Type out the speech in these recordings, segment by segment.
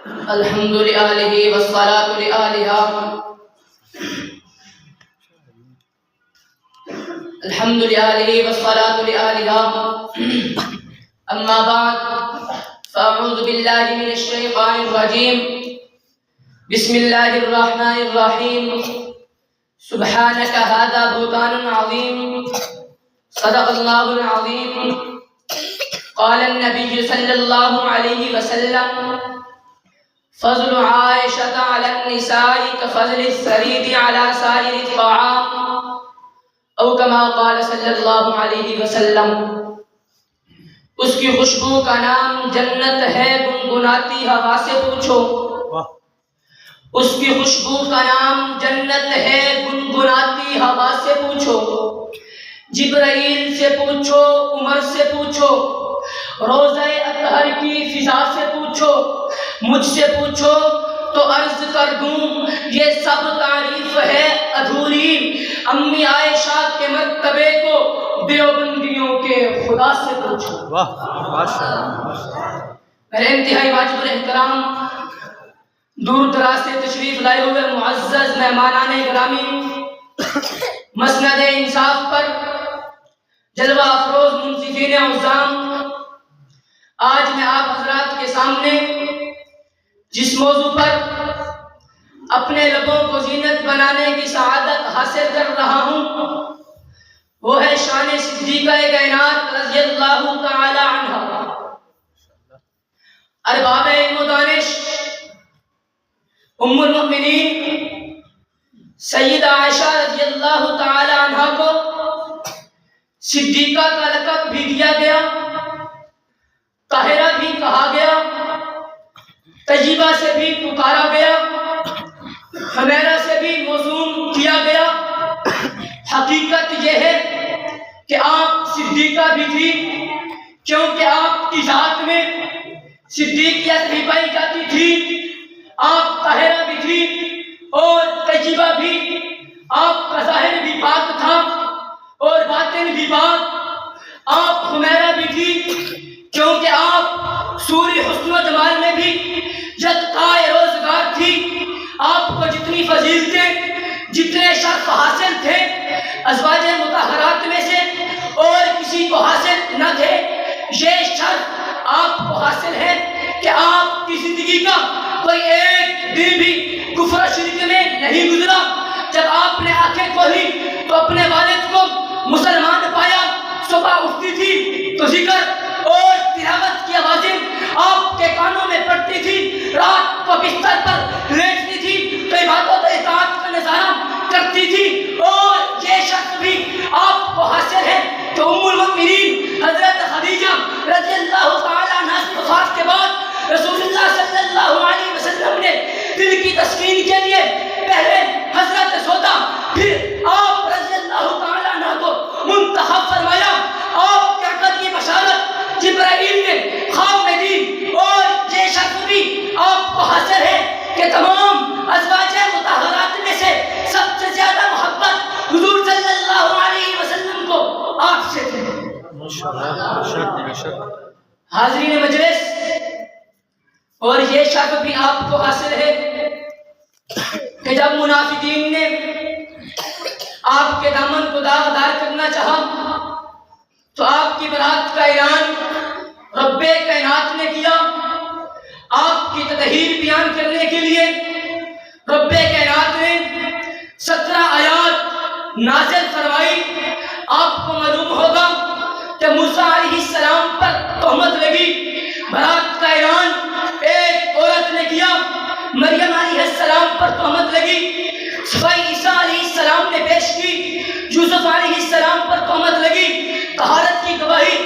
الحمد لآلہ والصلاة لآلہا الحمد لآلہ والصلاة لآلہا اما بعد فاعوذ باللہ من الشیطان الرجیم بسم اللہ الرحمن الرحیم سبحانک ھذا بہتان عظیم صدق اللہ العظیم قال النبی صلی اللہ علیہ وسلم فضل عائشة على النساء كفضل الثريد على سائر الطعام او كما قال صلی اللہ علیہ وسلم۔ اس کی خوشبو کا نام جنت ہے، گنگناتی ہوا سے پوچھو۔ اس کی خوشبو کا نام جنت ہے، گنگناتی ہوا سے پوچھو۔ جبرائیل سے پوچھو، عمر سے پوچھو، روضہ اطہر کی فضا سے پوچھو، مجھ سے پوچھو تو عرض کر دوں یہ سب تعریف ہے ادھوری۔ امی عائشہ کے مرتبے کو دیوبندیوں کے خدا سے پوچھو۔ میرے انتہائی واجب الاحترام دور دراز سے تشریف لائے ہوئے معزز مہمانان گرامی، مسند انصاف پر جلوہ افروز منصفین عظام، آج میں آپ حضرات کے سامنے جس موضوع پر اپنے لبوں کو زینت بنانے کی سعادت حاصل کر رہا ہوں وہ ہے شان صدیقہ کائنات رضی اللہ تعالی عنہ، ارباب علم و دانش، ام المؤمنین سیدہ عائشہ رضی اللہ تعالی عنہ کو صدیقہ کا لقب بھی دیا گیا، طاہرہ بھی کہا گیا، طیبہ سے بھی پکارا گیا، حمیرہ سے بھی موسوم کیا گیا۔ حقیقت یہ ہے کہ آپ صدیقہ بھی تھی کیونکہ آپ کی ذات میں صدیقیت بھی پائی جاتی تھی، آپ طاہرہ بھی تھی اور طیبہ بھی، آپ کا ظاہر بھی پاک تھا اور باطن بھی پاک، آپ حمیرہ بھی تھی کیونکہ آپ سوری حسن و جمال میں بھی یکتائے روزگار تھی۔ آپ کو جتنی فضیلتیں، جتنے شرف حاصل تھے ازواج مطہرات میں سے اور کسی کو حاصل نہ تھے، یہ شرف آپ کو حاصل ہے کہ آپ کی زندگی کا کوئی ایک دن بھی کفر و شرک میں نہیں گزرا۔ جب آپ نے آنکھیں کھولی تو اپنے والد کو مسلمان پایا، صبح اٹھتی تھی تو ذکر اور تلاوت کی آوازیں آپ کے کانوں میں پڑتی تھی، رات کو بستر پر لیٹتی تھی تو عبادت و اطاعت کا نظارہ کرتی تھی، اور یہ شخص بھی آپ کو حاصل ہے کہ ام المؤمنین حضرت خدیجہ رضی اللہ تعالی عنہا کی وفات کے بعد رسول اللہ صلی اللہ علیہ وسلم نے دل کی تسکین کے لیے پہلے حضرت سودا پھر آپ رضی اللہ تعالی عنہ کو منتخب فرمایا۔ آپ کے عقد کی بشارت جبرائیل نے خواب میں دی، اور یہ شخص بھی آپ کو حاصل ہے کہ تمام ازواج مطہرات میں سے سب سے زیادہ محبت حضور صلی اللہ علیہ وسلم کو آپ سے تھی۔ حاضرین مجلس، اور یہ شخص بھی آپ کو حاصل ہے کہ جب منافقین نے آپ کے دامن کو داغدار کرنا چاہا تو آپ کی برات کا اعلان رب کائنات نے کیا۔ آپ کی تطہیر بیان کرنے کے لیے رب کائنات نے 17 آیات نازل فرمائی۔ آپ کو معلوم ہوگا کہ موسیٰ علیہ السلام پر تہمت لگی، برات کا اعلان ایک عورت نے کیا، مریم علیہ السلام پر تہمت لگی، عیسیٰ علیہ السلام نے پیش کی، یوسف علیہ السلام پر تہمت لگی، طہارت کی گواہی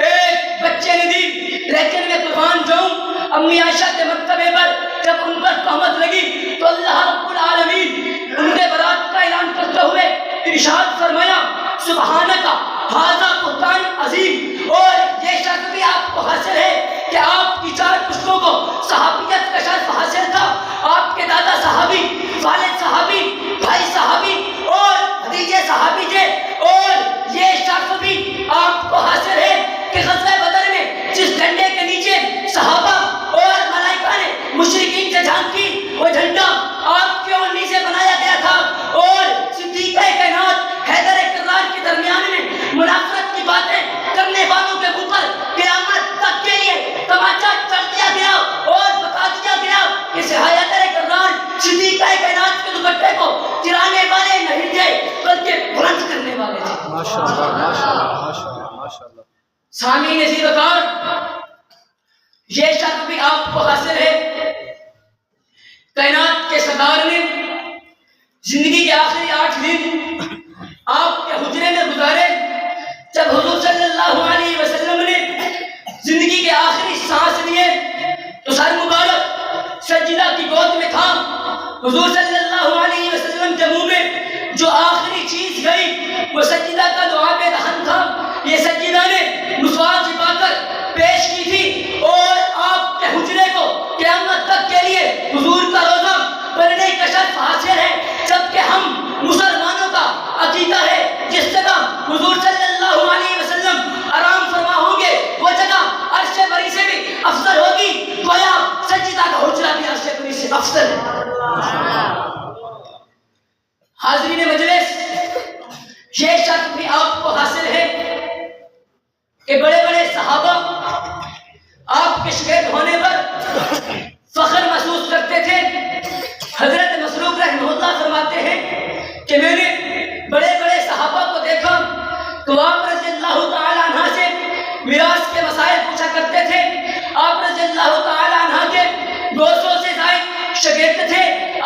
ایک بچے نے دی۔ لیکن میں قربان جاؤں امی عائشہ کے مرتبے پر جب ان پر تہمت لگی تو اللہ رب العالمین ان کے برات کا اعلان کرتے ہوئے ارشاد فرمایا سبحانک ھذا بہتان عظیم۔ اور یہ شرف بھی آپ کو حاصل ہے کہ آپ کی 4 پشتوں کو صحابیت کا شرف حاصل تھا۔ آپ کے دادا صحابی، والد صحابی، بھائی صحابی اور بھتیجے صحابی تھے، اور یہ شرف بھی آپ کو حاصل ہے کہ غزوہ بدر میں جس ڈنڈے کے نیچے صحابہ اور ملائکہ نے مشرکین سامعین عزیز وقار، یہ شرف بھی آپ کو حاصل ہے۔ کائنات کے سردار نے زندگی کے آخری 8 دن آپ کے حجرے میں گزارے۔ جب حضور صلی اللہ علیہ وسلم نے زندگی کے آخری سانس لیے تو سر مبارک سجدہ کی گود میں تھا۔ حضور صلی اللہ علیہ وسلم کے منہ میں جو آخری چیز گئی وہ سجدہ کا لعاب دہن تھا۔ یہ سجدہ نے مسواک چھپا کر پیش کی تھی اور آپ کے حجرے کو قیامت تک کے لیے حضور کا روزہ بننے کا شرف حاصل ہے۔ جبکہ ہم مسلمانوں کا عقیدہ ہے جس جگہ حضور صلی اللہ علیہ وسلم آرام فرما ہوں گے وہ جگہ عرش بری سے بھی افضل ہوگی، گویا سجدہ کا حجرہ بھی عرش بری سے افضل ہے۔ حاضرین مجلس، یہ شرط بھی آپ کو حاصل ہے کہ بڑے بڑے صحابہ آپ کے شاگرد ہونے پر فخر محسوس کرتے تھے۔ حضرت مسروق رحمہ اللہ فرماتے ہیں کہ میں نے بڑے بڑے صحابہ کو دیکھا تو آپ رضی اللہ تعالیٰ عنہ سے میراث کے مسائل پوچھا کرتے تھے۔ آپ رضی اللہ تعالیٰ عنہ کے 200 سے زائد شاگرد تھے۔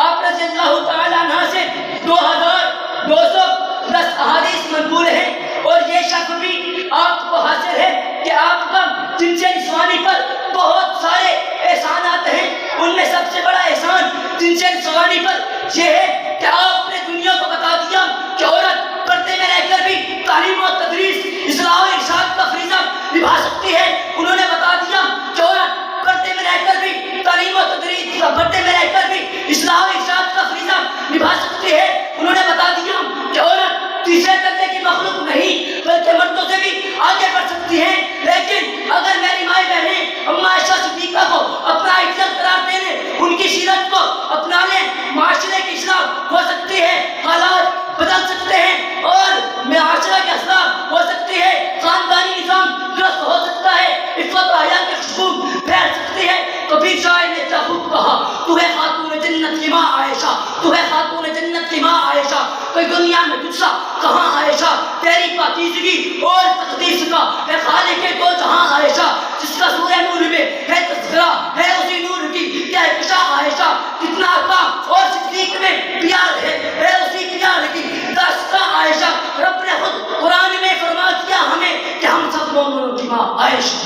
آپ رضی اللہ تعالیٰ عنہ سے 2210 احادیث منقول ہیں، اور یہ شرف بھی آپ کو حاصل ہے کہ آپ کا جنس نسوانی پر بہت سارے احسانات ہیں۔ ان میں سب سے بڑا احسان جنس نسوانی پر یہ ہے کہ آپ نے دنیا کو بتا دیا کہ عورت پردے میں رہ کر بھی تعلیم و تدریس، اصلاح و ارشاد کا فریضہ نبھا سکتی ہے۔ انہوں نے بتا دیا کہ عورت پردے میں رہ کر بھی تعلیم و تدریس، پردے میں رہ کر بھی اصلاح و ارشاد کا فریضہ نبھا سکتی ہے۔ انہوں نے بتا دیا کہ عورت تیسرے درجے کی مخلوق نہیں بلکہ مردوں سے بھی آگے بڑھ سکتی ہے۔ لیکن اگر میری مائیں بہنیں اما عائشہ صدیقہ کو اپنا افضل قرار دے لیں، ان کی سیرت کو اپنا لیں، معاشرے کی اصلاح ہو سکتی ہے، حالات بدل سکتے ہیں اور معاشرے کے اصلاح ہو سکتی ہے، خاندانی نظام درست ہو سکتا ہے، عفت و حیا کی خوشبو پھیل سکتی ہے۔ تو پھر شاعر نے کیا خوب کہا، تو ہے خاتون جنت کی ماں عائشہ، تو ہے خاتون جنت کی ماں عائشہ، کوئی دنیا میں تجھ سا کہاں عائشہ، تیری پاکیزگی اور تقدیس کا ہے خالق دو جہاں عائشہ، جس کا سورہ نور میں ہے تذکرہ ہے اسی نور کی کہکشاں عائشہ، کتنا عطا اور صدیق میں پیار ہے اسی پیار کی داستاں عائشہ۔ رب نے خود قرآن میں فرما دیا ہمیں کہ ہم سب مومنوں کی ماں عائشہ۔